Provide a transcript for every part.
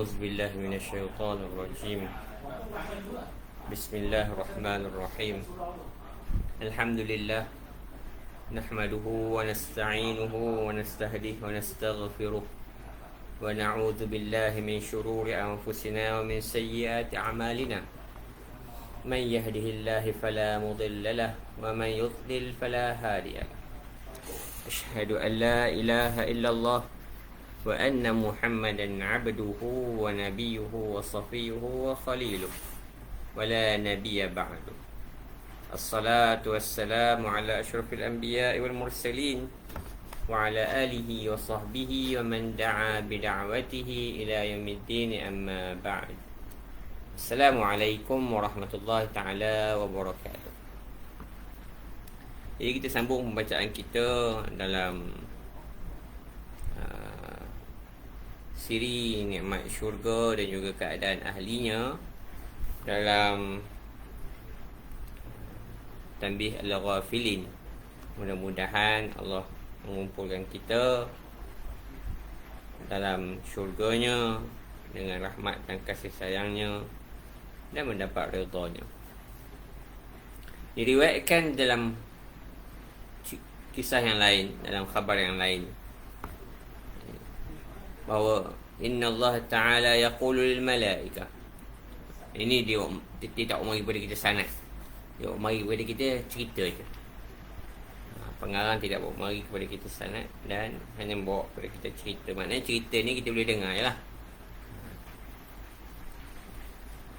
أعوذ بالله من الشيطان الرجيم. بسم الله الرحمن الرحيم. الحمد لله نحمده ونستعينه ونستهديه ونستغفره ونعوذ بالله من شرور أنفسنا ومن سيئات أعمالنا. من يهده الله فلا مضل له ومن يضلل فلا هادي له. أشهد أن لا إله إلا الله وأن محمدا عبده ونبيه وصفيه وخليله ولا نبي بعده. الصلاة والسلام على أشرف الأنبياء والمرسلين وعلى آله وصحبه ومن دعا بدعوته إلى يوم الدين. أما بعد. Assalamualaikum warahmatullahi ta'ala wabarakatuh. Jadi kita sambung pembacaan kita dalam siri nikmat syurga dan juga keadaan ahlinya dalam Tanbih Al-Ghafilin. Mudah-mudahan Allah mengumpulkan kita dalam syurganya dengan rahmat dan kasih sayangnya dan mendapat redha-Nya. Diriwayatkan dalam kisah yang lain, dalam khabar yang lain, bahawa Inna Allah Ta'ala yaqulu lil malaikah. Ini dia tak mari kepada kita sanad. Dia mari kepada kita cerita je. Pengarang tidak bawa mari kepada kita sanad dan hanya bawa kepada kita cerita. Maknanya cerita ni kita boleh dengar je lah.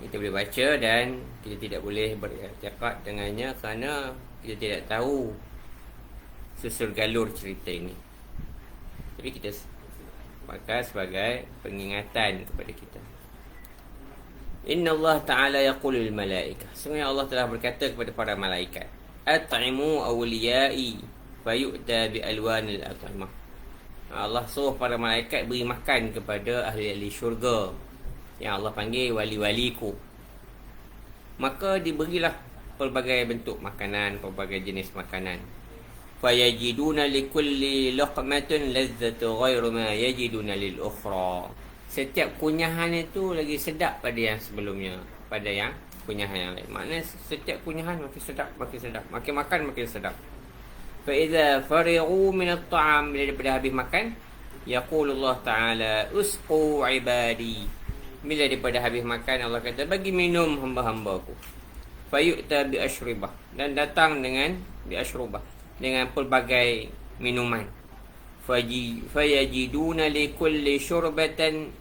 Kita boleh baca dan kita tidak boleh beriktikad dengannya kerana kita tidak tahu susul galur cerita ini. Tapi kita pakai sebagai pengingatan kepada kita. Inna Allah Ta'ala yaqulu lil malaikah. Sesungguhnya Allah telah berkata kepada para malaikat, at'imu awliyai fayu'ta bi alwanil at'imah. Allah suruh para malaikat beri makan kepada ahli-ahli syurga yang Allah panggil wali-waliku. Maka diberilah pelbagai bentuk makanan, pelbagai jenis makanan. Fayajiduna likulli luqmatin lazzatu ghairu ma yajiduna lil ukhra. Setiap kunyahan itu lagi sedap pada yang sebelumnya, pada yang kunyahan yang lain. Maknanya setiap kunyahan makin sedap, makin sedap. Makin makan makin sedap. Fa idza farighu min at-ta'am, bila daripada habis makan, yaqulullah Ta'ala usqu ibadi. Bila daripada habis makan, Allah kata bagi minum hamba-hambaku. Fayu'ta bi ashribah, dan datang dengan bi ashrubah, dengan pelbagai minuman. Fayajiduna likulli syurbatin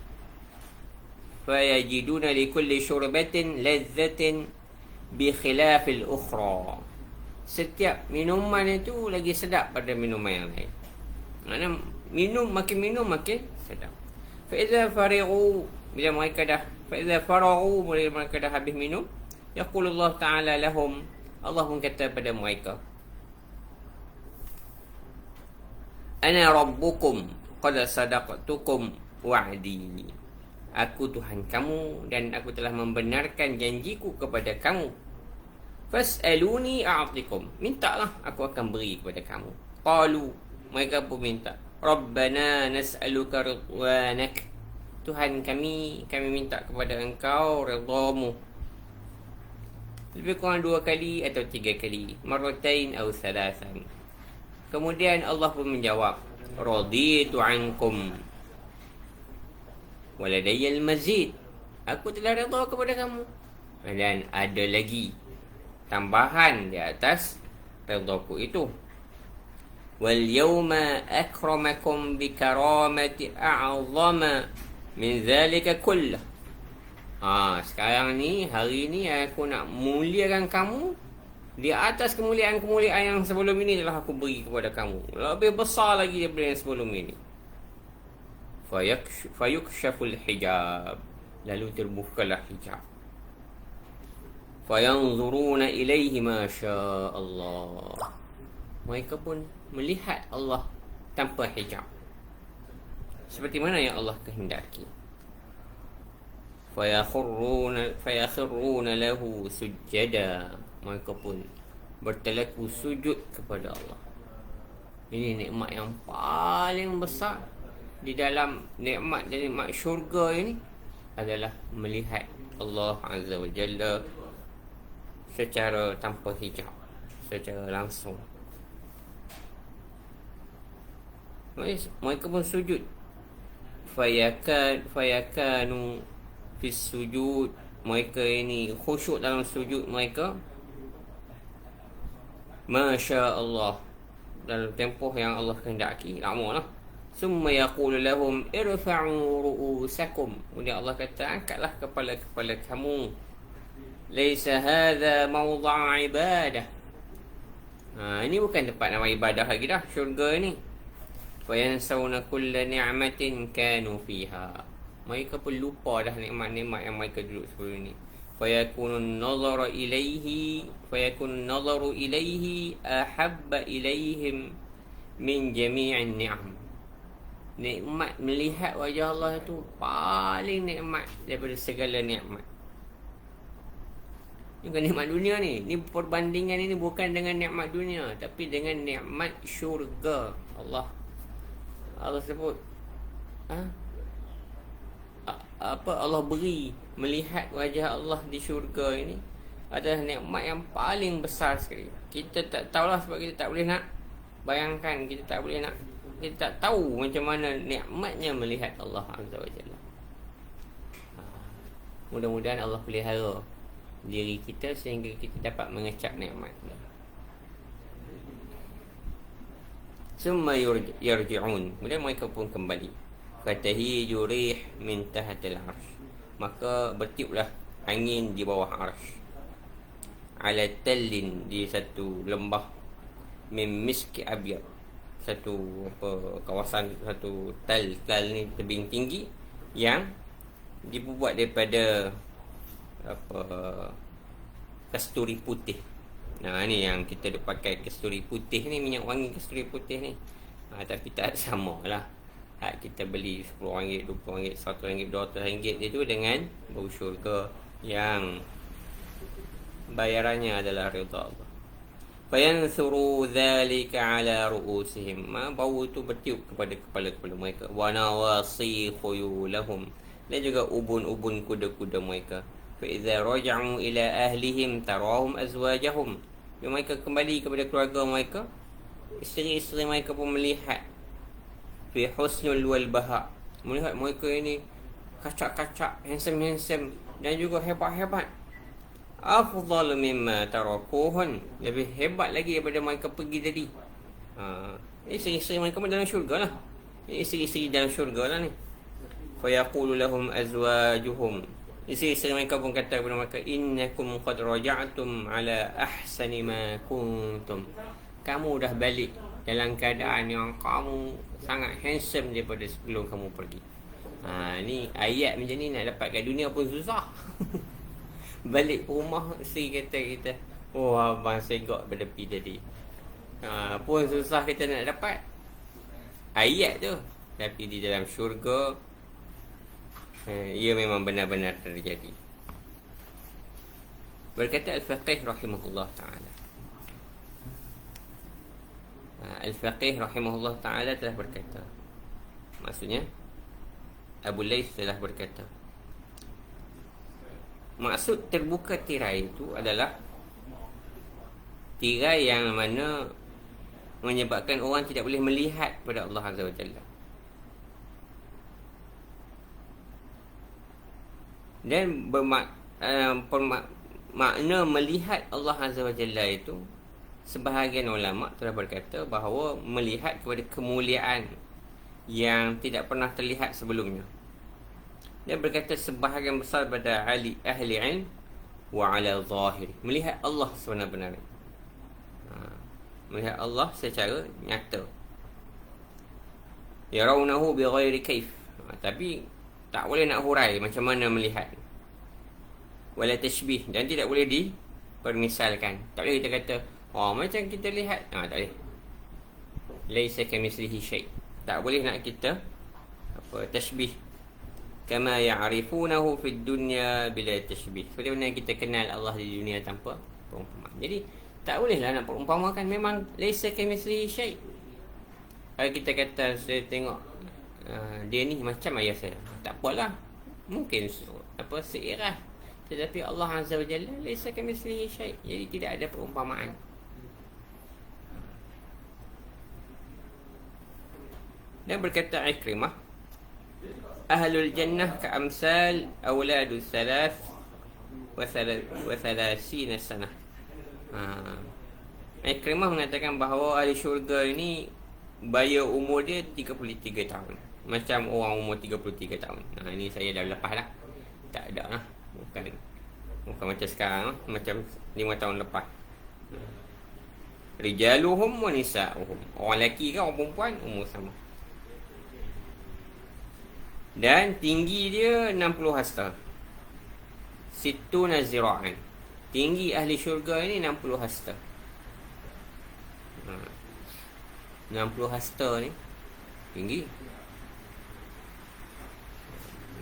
lazzatin bi khilafil ukhra. Setiap minuman itu lagi sedap pada minuman yang lain. Maksudnya makin minum makin sedap. Fa idza farighu, bila mereka dah habis minum, yaqulullah Ta'ala lahum, Allah pun kata pada mereka, ana rabbukum qad sadaqtukum wa'di. Aku Tuhan kamu dan aku telah membenarkan janjiku kepada kamu. Fas'aluni a'tikum, mintalah aku akan beri kepada kamu. Qalu, mereka pun minta, Rabbana nas'aluka ridwanak, Tuhan kami minta kepada engkau redha-Mu. Lebih kurang 2 kali atau 3 kali, marratain atau salasan. Kemudian Allah pun menjawab, raditu ankum waladayal mazid, aku telah redha kepada kamu dan ada lagi tambahan di atas redhaku itu. Wal yawma akramakum bi karamati a'zama min zalika kullah. Sekarang ni, hari ni aku nak muliakan kamu di atas kemuliaan-kemuliaan yang sebelum ini telah aku beri kepada kamu. Lebih besar lagi daripada yang sebelum ini. Fayukshaful hijab, lalu terbukalah hijab. Fayanzuruna ilaihi ma sya'allah, mereka pun melihat Allah tanpa hijab, seperti mana yang Allah kehendaki. Fayakhiruna lahu sujjada, mereka pun bertelaku sujud kepada Allah. Ini nikmat yang paling besar di dalam nikmat dan nikmat syurga ini, adalah melihat Allah Azza wa Jalla secara tanpa hijab, secara langsung. Mereka pun sujud. Fayakanu fis sujud. Mereka ini khusyuk dalam sujud mereka. Masya Allah, dalam tempoh yang Allah kehendaki, lama lah. Summa yaqulu lahum irfa'u ru'usakum. Kemudian Allah kata, angkatlah kepala-kepala kamu. Laisa hadha mawdha'a ibadah. Ini bukan tempat nama ibadah lagi dah, syurga ni. Fayansawna kulla ni'matin kanu fiha. Mereka pun lupa dah nikmat-nikmat yang mereka duduk sebelum ni. Fayakunu nazaru ilaihi ahabba ilaihim min jami'in ni'am. Nikmat melihat wajah Allah tu paling nikmat daripada segala nikmat. Ini bukan nikmat dunia ni. Ni perbandingan ini bukan dengan nikmat dunia, tapi dengan nikmat syurga. Allah sebut Allah beri melihat wajah Allah di syurga ini adalah nikmat yang paling besar sekali. Kita tak tahulah sebab kita tak boleh nak bayangkan, kita tak tahu macam mana nikmatnya melihat Allah Azza wa Jalla. Mudah-mudahan Allah pelihara diri kita sehingga kita dapat mengecap nikmat. Summa yarji'un. Kemudian mereka pun kembali. Fatahiju rih min tahatil arsh. Maka bertiuplah angin di bawah arsh. Ala tallin, di satu lembah. Min miski abyad. Satu kawasan, satu tal ni tebing tinggi yang dibuat daripada kasturi putih. Ni yang kita duk pakai kasturi putih ni, minyak wangi kasturi putih ni. Tapi tak sama lah. Kita beli RM10, RM20, RM100, RM200 itu dengan bau syurga yang bayarannya adalah ridha Allah. Fayansuru dhalika ala ru'usihim. Bau itu bertiup kepada kepala-kepala mereka. Wa nawasi khuyulahum. Dan juga ubun-ubun kuda-kuda mereka. Fa idza raja'u ila ahlihim tarahum azwajahum. Bila mereka kembali kepada keluarga mereka, isteri-isteri mereka pun melihat fi husnul wal baha. Melihat mereka ini kacak-kacak, handsome dan juga hebat-hebat. Afdal mimma tarakuhun. Lebih hebat lagi daripada mereka pergi tadi. Isteri-isteri mereka dalam syurga lah. Isteri-isteri dalam syurga lah ni. Fa yaqulu lahum azwajuhum. Isteri-isteri mereka pun kata kepada mereka, innakum qad raja'tum ala ahsani ma kuntum. Kamu dah balik dalam keadaan yang kamu sangat handsome daripada sebelum kamu pergi. Ni ayat macam ni nak dapat kat dunia pun susah. Balik rumah isteri kata kita, oh abang segak berdepi tadi. Pun susah kita nak dapat ayat tu. Tapi di dalam syurga, ia memang benar-benar terjadi. Berkata Al-Faqih rahimahullah ta'ala, Al-Faqih rahimahullah ta'ala telah berkata, maksudnya Abu Laith telah berkata, maksud terbuka tirai itu adalah tirai yang mana menyebabkan orang tidak boleh melihat pada Allah Azza wa Jalla. Dan makna melihat Allah Azza wa Jalla itu, sebahagian ulama telah berkata bahawa melihat kepada kemuliaan yang tidak pernah terlihat sebelumnya. Dia berkata sebahagian besar pada ahli ilm wa ala zahir, melihat Allah sebenar-benarnya. Melihat Allah secara nyata. Yarawnahu bighairi kaif. Tapi tak boleh nak hurai macam mana melihat. Wala tashbih, dan tidak boleh dipermisalkan. Tak boleh kita kata, macam kita lihat. Tak boleh. Laisa kamitslihi syai'. Tak boleh nak kita tashbih. Kama ya'rifunahu fid dunya bila tashbih. Seperti mana kita kenal Allah di dunia tanpa perumpamaan. Jadi tak bolehlah nak perumpamakan. Memang laisa kamitslihi syai'. Kalau kita kata, saya tengok dia ni macam ayah saya, tak apalah, mungkin seirah, tetapi Allah Azza wa Jalla laisa kamitslihi syai', jadi tidak ada perumpamaan. Dan berkata Ikrimah, ahlul jannah ka'amsal awladu thalath wa thalathina sanah. Ikrimah mengatakan bahawa ahli syurga ini baya umur dia 33 tahun, macam orang umur 33 tahun. Ini saya dah lepas lah, tak ada lah, bukan macam sekarang lah, macam 5 tahun lepas. Rijaluhum wa nisa'uhum, orang lelaki ke orang perempuan umur sama. Dan tinggi dia 60 hasta, situna zira'an. Tinggi ahli syurga ini 60 hasta. 60 hasta ni tinggi.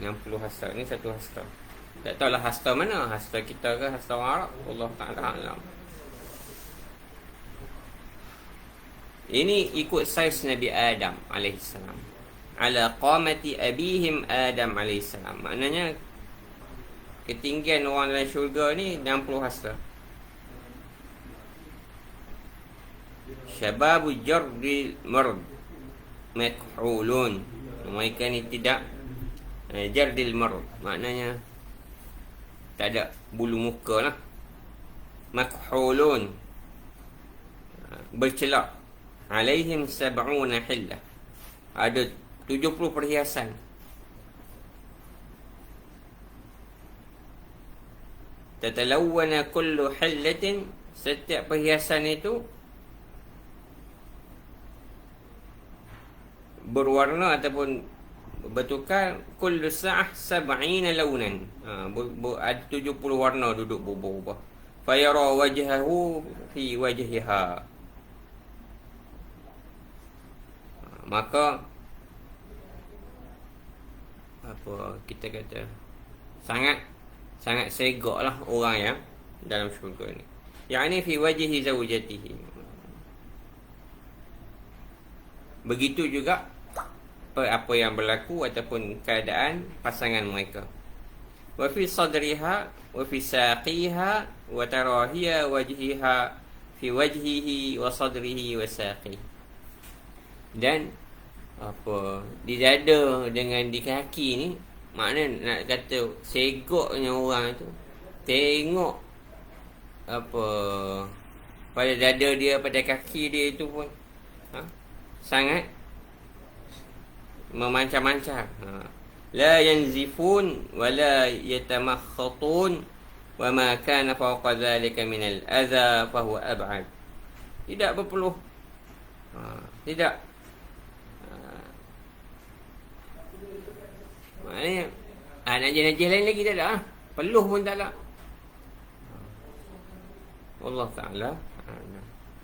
60 hasta ni satu hasta. Tak tahulah hasta mana, hasta kita ke hasta orang Arab, Allah Ta'ala alam. Ini ikut saiz Nabi Adam alaihissalam, ala qamati abihim Adam alaihissalam. Maknanya ketinggian orang dalam syurga ni 60 hasta. Syababu jardil mard makhulun. Mereka ni tidak jardil mard, maknanya tak ada bulu muka lah. Makhulun, bercelak. Alaihim sab'una hillah, ada 70 perhiasan. Tatalawwana kullu hillatin, setiap perhiasan itu berwarna ataupun bertukar. Kullu sa'ah sab'ina launan, ada 70 warna duduk berubah-ubah. Fayara wajhahu fi wajhiha, maka kita kata sangat segak lah orang yang dalam syurga ni. Yang fi wajhi zawjatihi. Begitu juga apa yang berlaku ataupun keadaan pasangan mereka. Wa fi sadriha wa fi saqiha wa tarahiya wajhiha fi wajhihi wa sadrihi wa saqihi. Dan di dada dengan di kaki ni, makna nak kata segoknya orang tu tengok pada dada dia, pada kaki dia itu pun sangat memancar-mancar. La yanzifun wa la yatamakhatun wa ma kana fawqa dhalika min al-adha fa huwa ab'ad. Tidak berpeluh, tidak. Maknanya najis-najis lain lagi tak ada, peluh pun tak ada. Allah Ta'ala.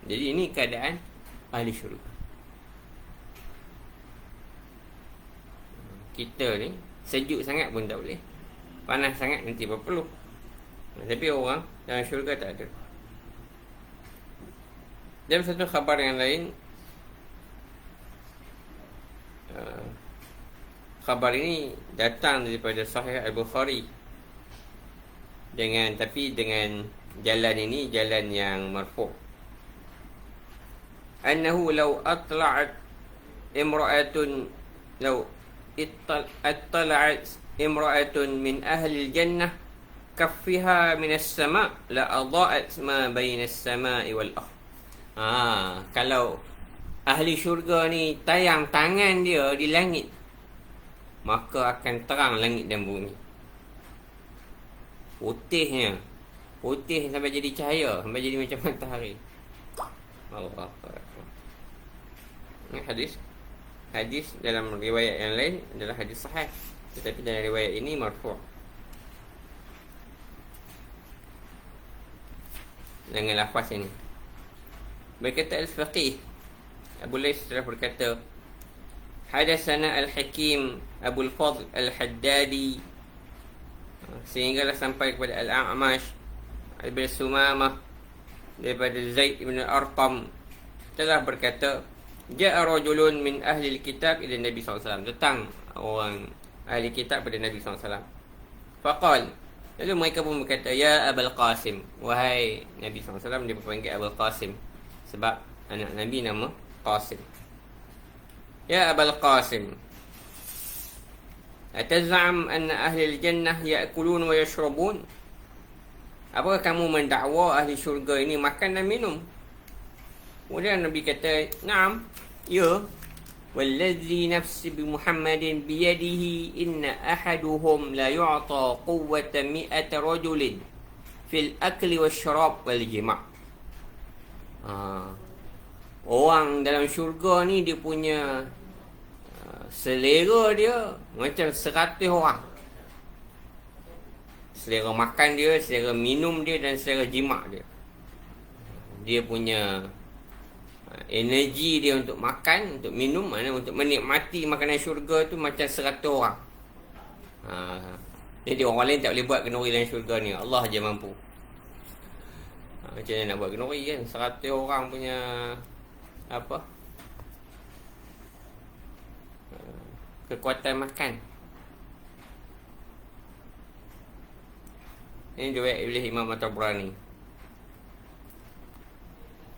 Jadi ini keadaan ahli syurga. Kita ni sejuk sangat pun tak boleh, panas sangat nanti berpeluh. Tapi orang dalam syurga tak ada. Dan satu khabar yang lain, khabar ini datang daripada Sahih Al-Bukhari tapi dengan jalan ini, jalan yang marfu'. Annahu law atla'at imra'atun min ahli al-jannah kaffiha min as-sama' la adha'at ma baina as-sama'i wal ardh. Kalau ahli syurga ni tayang tangan dia di langit, maka akan terang langit dan bumi. Putih sampai jadi cahaya, sampai jadi macam matahari. Allah Akbar. Hadis dalam riwayat yang lain adalah hadis sahih, tetapi dalam riwayat ini marfu'. Dengan lafaz ini. Berkata Al-Faqih Abu Lays telah berkata, Hadatsana Al-Hakim Abul Fadl Al-Haddadi, sehinggalah sampai kepada Al-A'mash Ibn Sumamah daripada Zaid ibn Arqam telah berkata, Ja'a rajulun min ahli al-kitab ila Nabi SAW. Datang orang ahli kitab pada Nabi SAW. Faqal. Lalu mereka pun berkata, Ya Abul Qasim. Wahai Nabi SAW, dia berpanggil Abul Qasim. Sebab anak Nabi nama Qasim. Ya Abul Qasim. Ataz'am anna ahli al-jannah ya'kulun wa yashrabun? Apakah kamu mendakwa ahli syurga ini makan dan minum? Kemudian Nabi kata, Naam, ya. Wallazi nafsi bi Muhammadin biyadihi inna ahaduhum la yu'ta quwwata mi'ata rajulin fil akli wasyarab wal jima'. Orang dalam syurga ni dia punya selera dia macam 100 orang. Selera makan dia, selera minum dia dan selera jimat dia. Dia punya energi dia untuk makan, untuk minum, untuk menikmati makanan syurga tu macam 100 orang. Jadi orang lain tak boleh buat kenduri dalam syurga ni. Allah je mampu. Macam mana nak buat kenduri kan? 100 orang punya apa? Kekuatan makan. Ini riwayat oleh Imam At-Tabrani.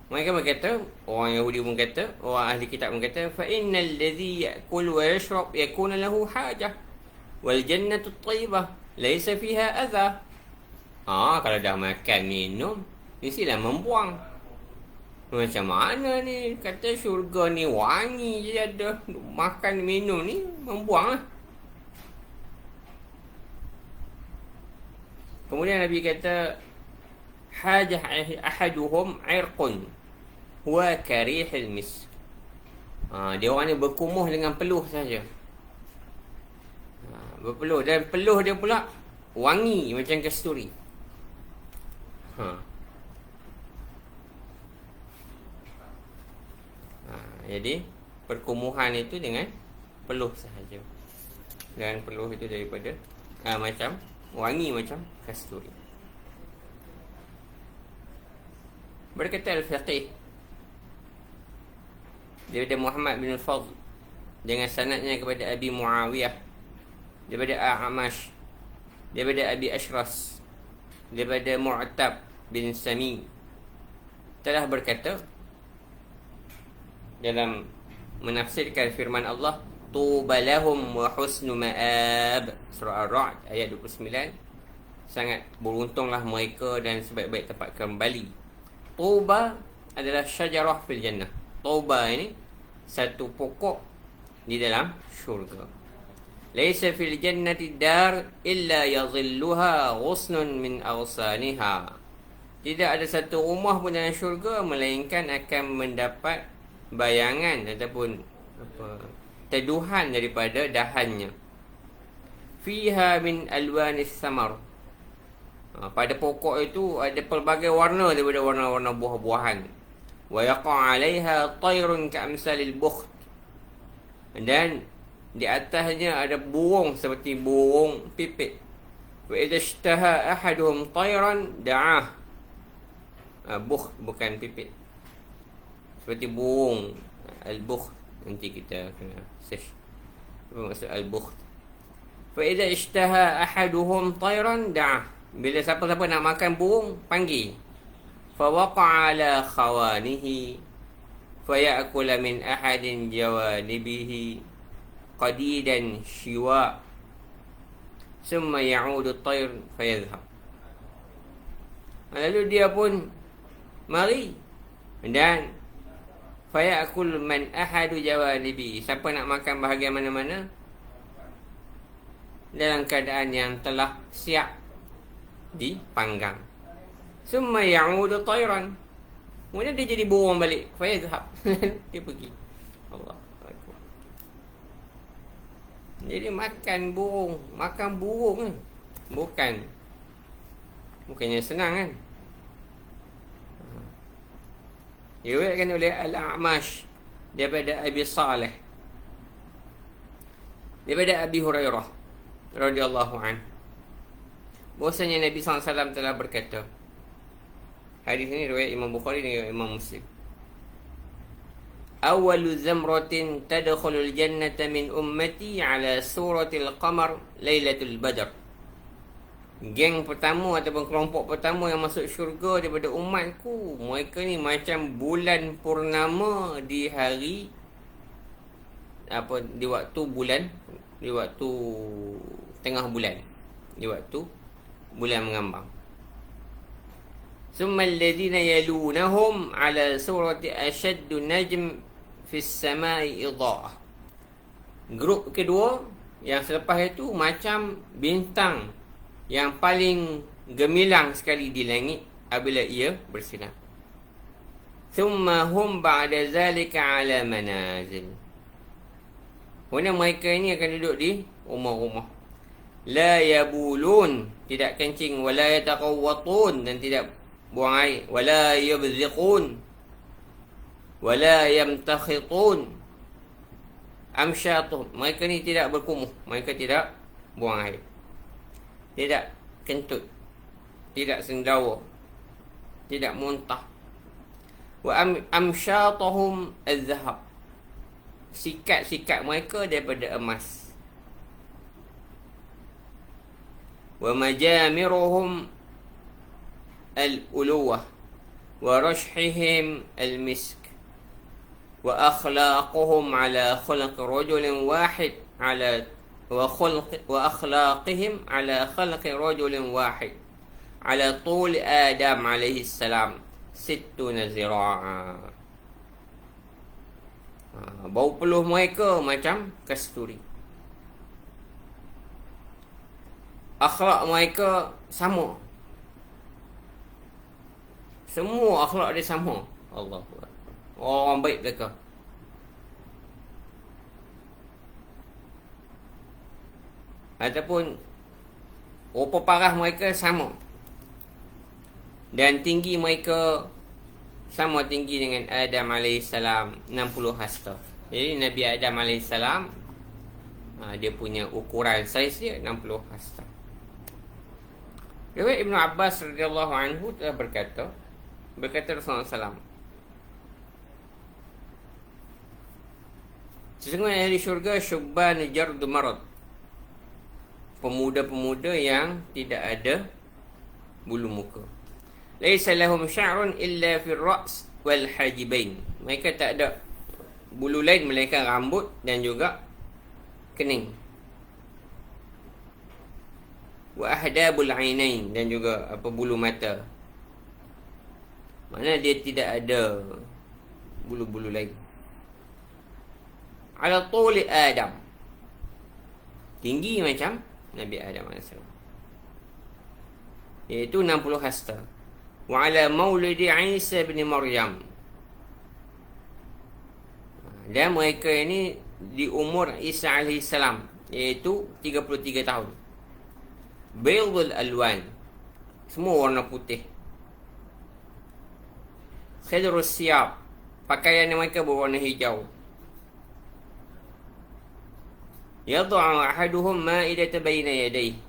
Mereka berkata, orang Yahudi pun kata, orang ahli kitab pun kata, fa innal ladzi ya'kul wa yashrab yakuna lahu hajah wal jannatu at-tayyibah laysa fiha adha. Kalau dah makan minum, mestilah membuang. Macam mana ni? Kata syurga ni wangi je ada. Makan minum ni membuang lah. Kemudian Nabi kata, hajah ahaduhum irqun huwa karihil mis. Dia orang ni berkumuh dengan peluh saja. Berpeluh. Dan peluh dia pula wangi macam kasturi. Jadi perkumuhan itu dengan peluh sahaja. Dan peluh itu daripada macam wangi macam kasturi. Berkata Al-Faqih daripada Muhammad bin Al-Fadl dengan sanadnya kepada Abi Muawiyah, daripada A'amash, daripada Abi Ashras, daripada Mu'tab bin Sami, telah berkata dalam menafsirkan firman Allah, Tuba lahum wa husnu ma'ab, surah Ar-Ra'd ayat 29. Sangat beruntunglah mereka dan sebaik-baik tempat kembali. Tuba adalah syajarah fil jannah. Tuba ini satu pokok di dalam syurga. Laisa fil jannati dar illa yadhilluha ghusnun min awsaniha. Tidak ada satu rumah pun dalam syurga melainkan akan mendapat bayangan ataupun teduhan daripada dahannya. Fiha min alwanis samar. Pada pokok itu ada pelbagai warna daripada warna-warna buah-buahan. Wa yaqa 'alaiha tayrun ka'amsalil bukht. Dan di atasnya ada burung seperti burung pipit. Wa idza ishtaha ahaduhum tayran da'ah. Bukht bukan pipit. Seperti burung al-bukht. Nanti kita kena search apa maksud al-bukht. Fa idza ishtaha ahaduhum tayran da'ah. Bila siapa-siapa nak makan burung, panggil. Fa waqa'a ala khawanihi fa ya'kula min ahadin jawanibihi qadidan shiwa. Summa ya'udu at-tayr fa yadhhab. Lalu dia pun mari dan fa ya'kul man ahadu jawanibihi. Siapa nak makan bahagian mana-mana dalam keadaan yang telah siap dipanggang. Summa ya'udu tayran. Kemudian dia jadi burung balik. Fa yadhhab. Dia pergi. Allah Akbar. Jadi makan burung kan. Bukannya senang kan. Diriwayatkan oleh Al-A'mash daripada Abi Saleh, daripada Abi Hurairah radhiyallahu anhu, bahwasanya Nabi SAW telah berkata, hadis ini riwayat Imam Bukhari dan Imam Muslim, Awalu zamratin tadkhulul jannata min ummati ala suratil qamar lailatul badr. geng pertama ataupun kelompok pertama yang masuk syurga daripada umatku, mereka ni macam bulan purnama di hari di waktu bulan, di waktu tengah bulan, di waktu bulan mengambang. Summa alladhina yalunahum ala surati ashaddu najm fi as-sama'i idha'ah. Grup kedua yang selepas itu macam bintang yang paling gemilang sekali di langit apabila ia bersinar. Thumma hum ba'da zalika ala manazil. Kemudian mereka ini akan duduk di rumah-rumah. La yabulun, tidak kencing, wala yataqawwatun, dan tidak buang air, wala yabziqun, wala yamtakhitun. Amsyatuhum, mereka ni tidak berkumuh, mereka tidak buang air, tidak kentut, tidak sendawa, tidak muntah. Wa amsyatuhum az-zahab, sikat-sikat mereka daripada emas. Wa majamiruhum al-uluwah wa rashhihim al-misk wa akhlaquhum ala khalq rajulin wahid ala wa akhlaqihim ala khalq rajulin wahid ala tul Adam alaihi salam 60 zira'a. Bau peluh mereka macam kasturi. Akhlak mereka sama. Semua akhlak dia sama. Allah. Orang baik mereka. Ataupun rupa parah mereka sama. Dan tinggi mereka sama tinggi dengan Adam AS 60 hasta. Jadi Nabi Adam AS, dia punya ukuran saiz dia 60 hasta. Riwayat Ibn Abbas radhiyallahu anhu telah berkata Rasulullah SAW, sesungguhnya ahli syurga syubban jardu marad, pemuda-pemuda yang tidak ada bulu muka. Laisa lahum sya'run illa fi ar-ra's wal hajibain, mereka tak ada bulu lain melainkan rambut dan juga kening. Wa ahdabul ainain, dan juga bulu mata. Mana dia tidak ada bulu-bulu lain. Ala tuli Adam, tinggi macam Nabi Adam AS, iaitu 60 hasta. Wa ala maulidi Isa bin Maryam, dan mereka ini di umur Isa AS, iaitu 33 tahun. Baydul alwan, semua warna putih. Khidrus siyab, pakaian mereka berwarna hijau. Yad'u ahaduhum ma'idatan baina yadayhi,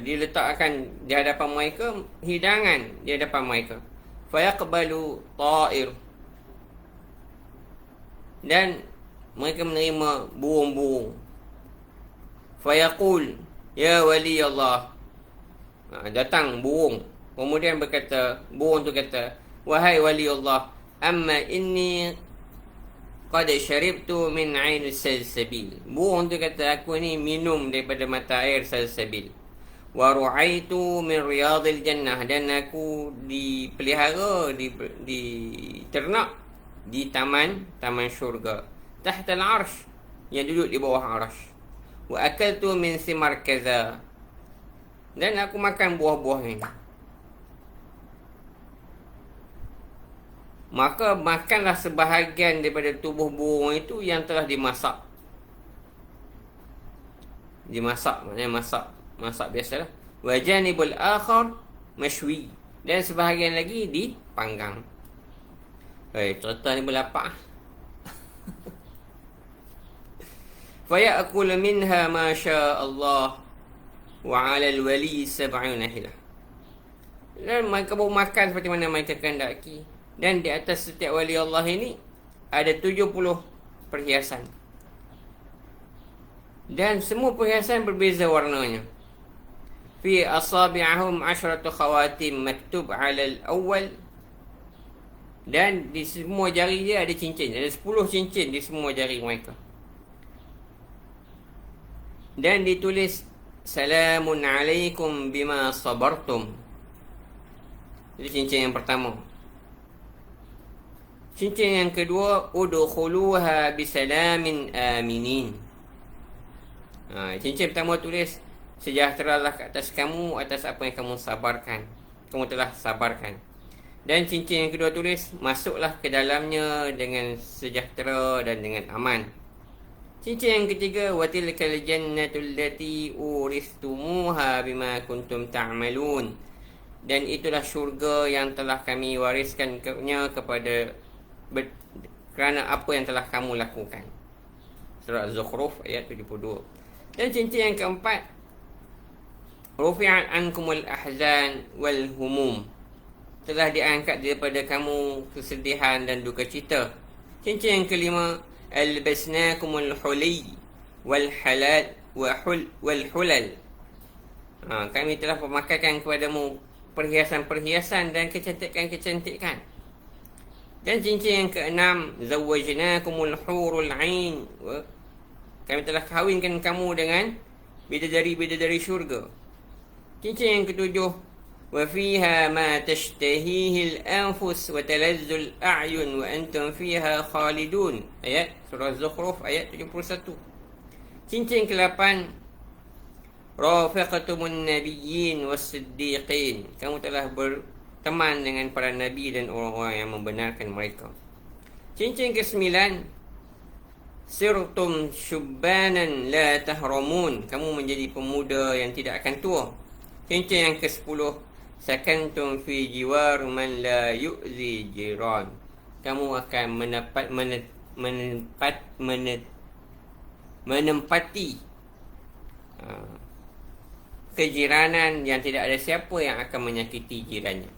diletakkan di hadapan mereka hidangan di hadapan mereka. Fayaqbalu ta'ir, dan mereka menerima burung-burung. Fayaqul ya wali Allah, datang burung, kemudian burung tu kata, wahai wali Allah, amma inni qad syaribtu min ain salsabil. Burung tu kata, aku ni minum daripada mata air salsabil. Wa ru'aitu min riyadil jannah, dan aku dipelihara, diternak di taman syurga. Tahta al-arsh, yang duduk di bawah arsh. Wa akaltu min simar kaza, dan aku makan buah-buah ini. Maka makanlah sebahagian daripada tubuh burung itu yang telah dimasak. Dimasak, maknanya masak biasalah. Wa janibul akhar mashwi, dan sebahagian lagi dipanggang. Cerita ni berlapak. Faya'kul minha ma sya Allah wa 'ala al-wali 70 hilah. Dan mereka baru makan seperti mana mereka kehendaki. Dan di atas setiap wali Allah ini ada 70 perhiasan. Dan semua perhiasan berbeza warnanya. fi asabi'ahum 'ashratu khawatim maktub 'ala al-awwal. Dan di semua jari dia ada cincin. Ada 10 cincin di semua jari mereka. Dan ditulis salamun alaikum bima sabartum. Jadi cincin yang pertama. Cincin yang kedua, udkhuluha bisalamin aminin. Cincin pertama tulis sejahteralah ke atas kamu atas apa yang kamu sabarkan. Kamu telah sabarkan. Dan cincin yang kedua tulis masuklah ke dalamnya dengan sejahtera dan dengan aman. Cincin yang ketiga, watilkal jannatul lati uristumuha bima kuntum ta'malun. Dan itulah syurga yang telah kami wariskannya kepada kerana apa yang telah kamu lakukan. Surah Az-Zukhruf ayat 72. Dan cincin yang keempat, rufi'at ankumul ahzan wal humum. Telah diangkat daripada kamu kesedihan dan duka cita. Cincin yang kelima, albasnakumul huli wal halal wal hulal. Kami telah pemakaikan kepadamu perhiasan-perhiasan dan kecantikan-kecantikan. Dan cincin yang keenam, zawwajnakumul hurul ain. Kami telah kahwinkan kamu dengan bidadari-bidadari syurga. Cincin yang ketujuh, wa fiha ma tashtahihi al-anfus wa talazzu al-a'yun wa antum fiha khalidun. Ayat surah Az-Zukhruf ayat 71. Cincin ke-8, rafiqatumun nabiyyin was-siddiqin. Kamu telah berteman dengan para nabi dan orang-orang yang membenarkan mereka. Cincin ke-9, sirtum syubbanan la tahramun. Kamu menjadi pemuda yang tidak akan tua. Cincin yang ke-10, sakantum fi jiwar man la yu'zi jiran. Kamu akan menempati kejiranan yang tidak ada siapa yang akan menyakiti jirannya.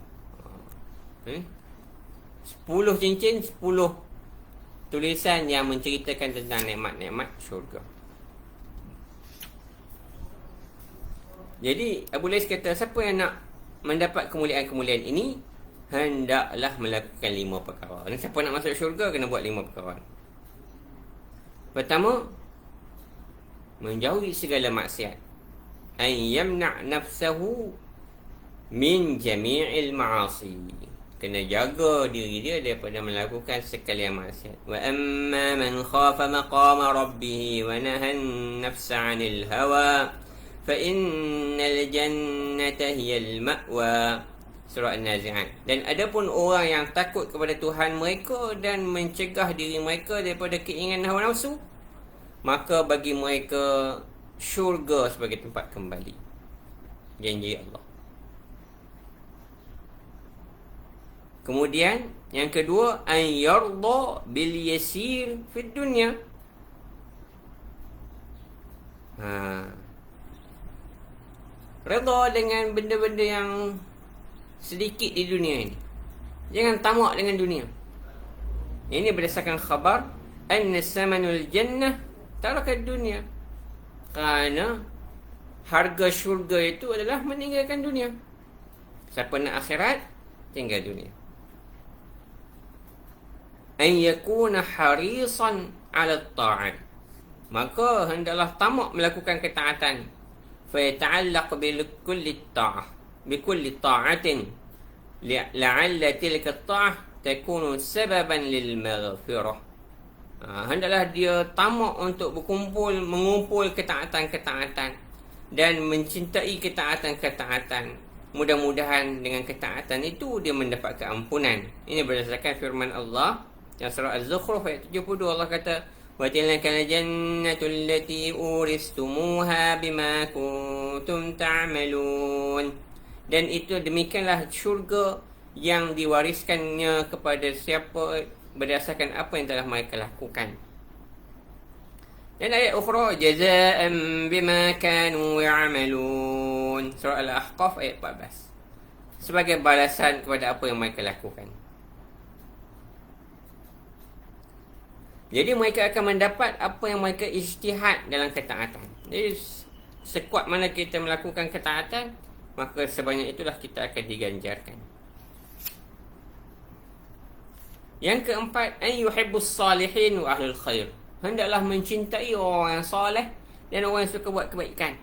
10 cincin, 10 tulisan yang menceritakan tentang nikmat-nikmat syurga. Jadi Abu Lais kata, siapa yang nak mendapat kemuliaan-kemuliaan ini, hendaklah melakukan 5 perkara. Dan siapa nak masuk syurga, kena buat 5 perkara. Pertama, menjauhi segala maksiat. An yamna' nafsahu min jami'il ma'asi. Kena jaga diri dia daripada melakukan sekalian maksiat. Wa amma man khafa maqama rabbih wa nahan nafsa 'anil hawa fa innal jannata hiyal ma'wa. Surah An-Nazi'at. Dan adapun orang yang takut kepada Tuhan mereka dan mencegah diri mereka daripada keinginan hawa nafsu, maka bagi mereka syurga sebagai tempat kembali. Janji Allah. Kemudian yang kedua, an yarda bil yasir fid dunya. Redha dengan benda-benda yang sedikit di dunia ini. Jangan tamak dengan dunia. Ini berdasarkan khabar anna samanul jannah taraka dunia. Kerana harga syurga itu adalah meninggalkan dunia. Siapa nak akhirat, tinggal dunia. An yakuna harisan ala ta'at. Maka hendaklah tamak melakukan ketaatan. Fa yata'allaq bikulli ta'ah. Bikulli ta'atin. La'alla tilka ta'ah takunu sababan lil maghfirah. Hendaklah dia tamak untuk mengumpul ketaatan-ketaatan dan mencintai ketaatan-ketaatan. Mudah-mudahan dengan ketaatan itu dia mendapat keampunan. Ini berdasarkan firman Allah yang surah Az-Zukhruf ayat 72. Allah kata, wa tilkal jannatul lati uristumuha bima kuntum ta'malun. Dan itu demikianlah syurga yang diwariskannya kepada siapa berdasarkan apa yang telah mereka lakukan. Dan ayat ukhra, jazaa'an bima kanu ya'malun. Surah Al-Ahqaf ayat 14. Sebagai balasan kepada apa yang mereka lakukan. Jadi mereka akan mendapat apa yang mereka ijtihad dalam ketaatan. Jadi sekuat mana kita melakukan ketaatan, maka sebanyak itulah kita akan diganjarkan. Yang keempat, an yuhibbus salihin wa ahlul khair. Hendaklah mencintai orang yang soleh dan orang yang suka buat kebaikan.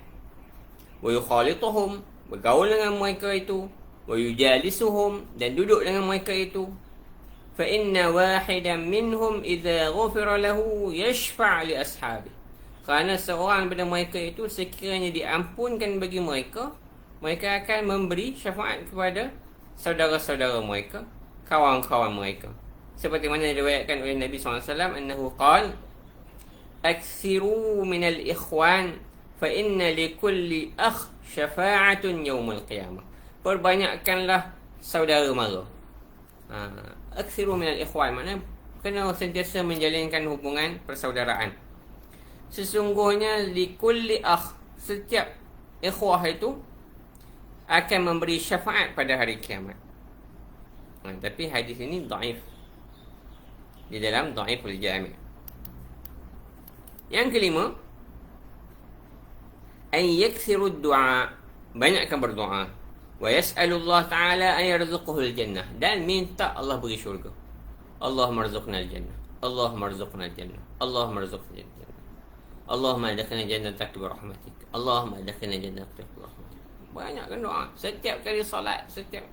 Wa yukhalituhum, bergaul dengan mereka itu. Wa yujalisuhum, dan duduk dengan mereka itu. Fa inna wahidan minhum idza ghufira lahu yashfa' li ashabi. Kerana seorang daripada mereka itu sekiranya diampunkan bagi mereka, mereka akan memberi syafaat kepada saudara-saudara mereka, kawan-kawan mereka. Seperti mana diriwayatkan oleh Nabi SAW, annahu qala aksiru minal ikhwan fa inna likulli akh syafa'atun yawmal qiyamah. Perbanyakkanlah saudara mara. Aksiru minal ikhwan, maknanya kena sentiasa menjalinkan hubungan persaudaraan. Sesungguhnya likulli akh, setiap ikhwah itu akan memberi syafaat pada hari kiamat. Tapi hadis ini dhaif di dalam Dhaiful Jami'. Yang kelima, an yaksiru du'a, banyakkan berdoa. Wa yas'alullah ta'ala an yarzuquhul jannah, dan minta Allah beri syurga. Allahumma rzuqnal jannah, Allahumma rzuqnal jannah, Allahumma rzuqnal jannah, Allahumma adkhilna jannatak bi rahmatik, Allahumma adkhilna jannatak bi rahmatik. Banyakkan doa setiap kali salat, setiap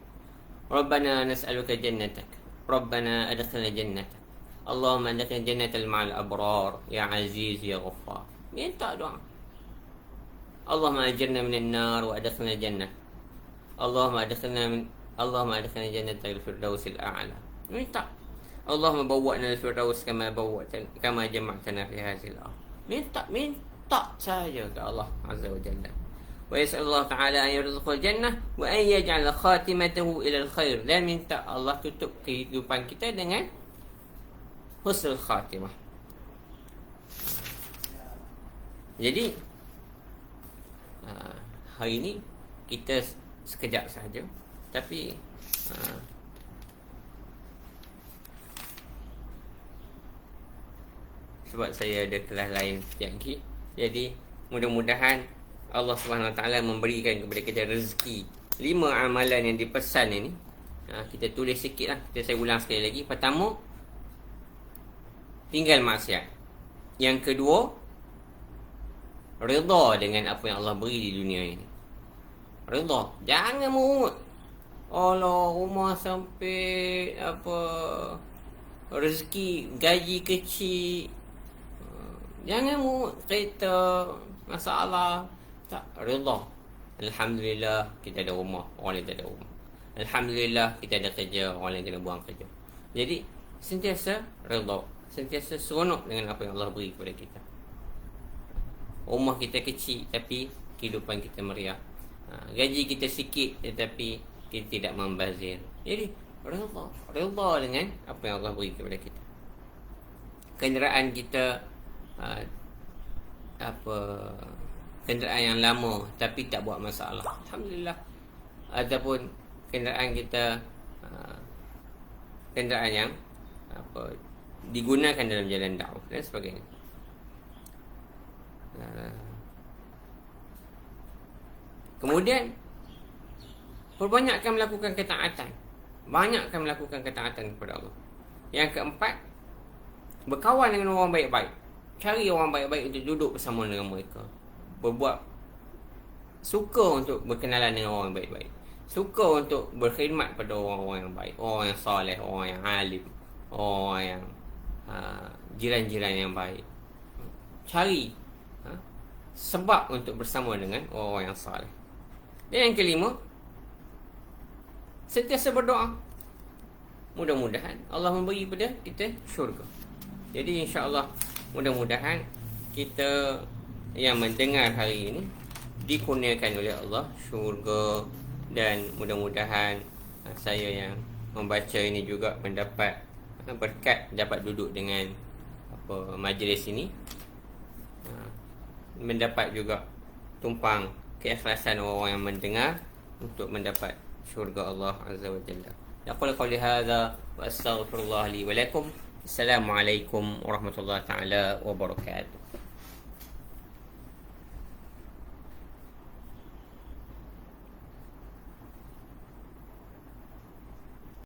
Rabbana nas'aluka jannatak, Rabbana adkhilna jannatak, Allahumma adkhilna jannatal ma'al abrar, ya aziz ya ghaffar. Minta doa. Allahumma ajirna minan nar wa adkhilna jannah, Allahumma adkhilna jannatal firdausil a'la. Minta. Allahumma bawwa'na al-firdaus kama jama'tana fi hadhil ardh. Minta saja ke Allah Azza wa Jalla. Wa yas'alullah ta'ala an yarzuqal jannah wa an yaj'al khatimatahu ila al-khair, dan minta Allah tutup kehidupan kita dengan husnul khatimah. Jadi hari ini kita sekejap saja, tapi sebab saya ada kelas lain sekejap lagi, jadi mudah-mudahan Allah Subhanahu Wa Taala memberikan kepada kita rezeki 5 amalan yang dipesan ini. Kita tulis sikit lah, saya ulang sekali lagi. Pertama, tinggal maksiat. Yang kedua, redha dengan apa yang Allah beri di dunia ini. Redha, jangan merungut. Allah, rumah sempit, rezeki, gaji kecil, jangan merungut. Kereta, masalah, tak, redha. Alhamdulillah kita ada rumah, orang lain tak ada rumah. Alhamdulillah kita ada kerja, orang lain kena buang kerja. Jadi sentiasa redha, sentiasa seronok dengan apa yang Allah beri kepada kita. Rumah kita kecil tapi kehidupan kita meriah. Gaji kita sikit tetapi kita tidak membazir. Jadi redha dengan apa yang Allah beri kepada kita. Kenderaan kita kenderaan yang lama tapi tak buat masalah, alhamdulillah. Ataupun kenderaan kita kenderaan yang digunakan dalam jalan dakwah dan sebagainya. Kemudian perbanyakkan melakukan ketaatan. Banyakkan melakukan ketaatan kepada Allah. Yang keempat, berkawan dengan orang baik-baik. Cari orang baik-baik untuk duduk bersama dengan mereka. Suka untuk berkenalan dengan orang baik-baik. Suka untuk berkhidmat pada orang-orang yang baik, orang yang soleh, orang yang alim, orang yang jiran-jiran yang baik. Cari sebab untuk bersama dengan orang-orang yang soleh. Dan yang kelima, sentiasa berdoa. Mudah-mudahan Allah memberi kepada kita syurga. Jadi insya-Allah mudah-mudahan kita yang mendengar hari ini dikurniakan oleh Allah syurga, dan mudah-mudahan saya yang membaca ini juga mendapat berkat, dapat duduk dengan majlis ini, mendapat juga tumpang keikhlasan orang yang mendengar untuk mendapat syurga Allah Azza wa Jalla. Aqulu qawli hadza wa astaghfirullah li wa lakum. Assalamualaikum warahmatullahi taala wabarakatuh.